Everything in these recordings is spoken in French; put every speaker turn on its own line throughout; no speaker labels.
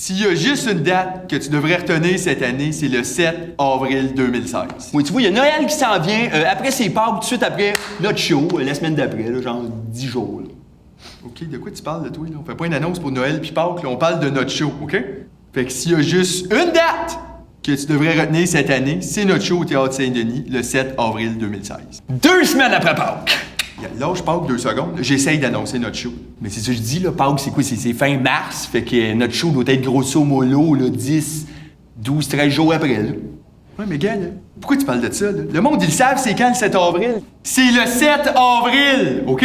S'il y a juste une date que tu devrais retenir cette année, c'est le 7 avril 2016.
Oui, tu vois, il y a Noël qui s'en vient. Après, c'est Pâques, tout de suite après notre show, la semaine d'après, là, genre 10 jours. Là.
OK, de quoi tu parles, de toi, là? On fait pas une annonce pour Noël puis Pâques, là, on parle de notre show, OK? Fait que s'il y a juste une date que tu devrais retenir cette année, c'est notre show au Théâtre Saint-Denis, le 7 avril 2016.
2 semaines après Pâques!
Lâche Pâques 2 secondes, j'essaye d'annoncer notre show.
Mais c'est ça que je dis, là, Pâques, c'est quoi? C'est fin mars, fait que notre show doit être grosso modo, là, 10, 12, 13 jours après, là.
Ouais, mais gars, là, pourquoi tu parles de ça, là? Le monde, ils le savent, c'est quand le 7 avril? C'est le 7 avril, OK?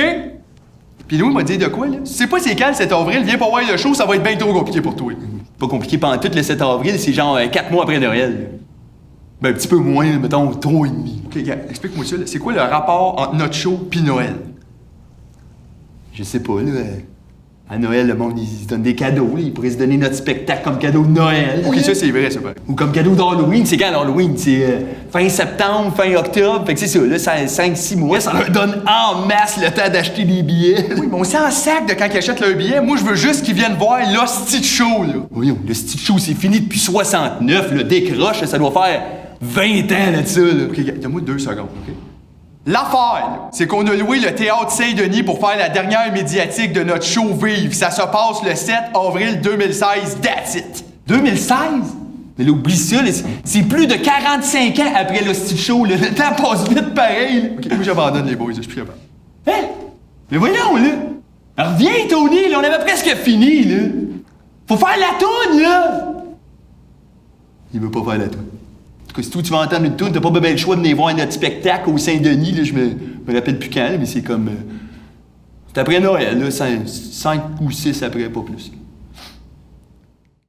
Puis Louis m'a dit de quoi, là? Tu sais pas c'est quand le 7 avril, viens pas voir le show, ça va être bien trop compliqué pour toi.
Pas compliqué pendant tout le 7 avril, c'est genre 4 mois après Noël. Ben, un petit peu moins, mettons, 3 et demi.
OK, gars, explique-moi ça, là. C'est quoi le rapport entre notre show pis Noël?
Je sais pas, là. À Noël, le monde, ils se donnent des cadeaux, là. Ils pourraient se donner notre spectacle comme cadeau de Noël.
OK,
là.
ça, c'est vrai, ça, pareil.
Ou comme cadeau d'Halloween. C'est quand l'Halloween? C'est fin septembre, fin octobre. Fait que c'est ça, là, 5-6 mois. Ça leur donne en masse le temps d'acheter des billets.
Oui, mais on s'en sac de quand ils achètent leur billet. Moi, je veux juste qu'ils viennent voir l'hostie de show, là.
Oui, le style show, c'est fini depuis 69, là. Décroche, ça doit faire 20 ans, là, de ça, là.
OK, gars, donne-moi 2 secondes, OK? L'affaire, là, c'est qu'on a loué le Théâtre Saint-Denis pour faire la dernière médiatique de notre show Vive. Ça se passe le 7 avril 2016, that's it.
2016? Mais là, oublie ça, là, c'est plus de 45 ans après le style show, là. Le temps passe vite pareil, là.
OK, moi, j'abandonne les boys, je suis plus capable.
Hein? Mais voyons, là! Alors, reviens, Tony, là, on avait presque fini, là! Faut faire la toune, là! Il veut pas faire la toune. En tout cas, si toi, tu vas entendre une toune, t'as pas bien le choix de venir voir notre spectacle au Saint-Denis, là, je me rappelle plus quand, là, mais c'est comme... c'est après Noël, là, 5 ou 6 après, pas plus.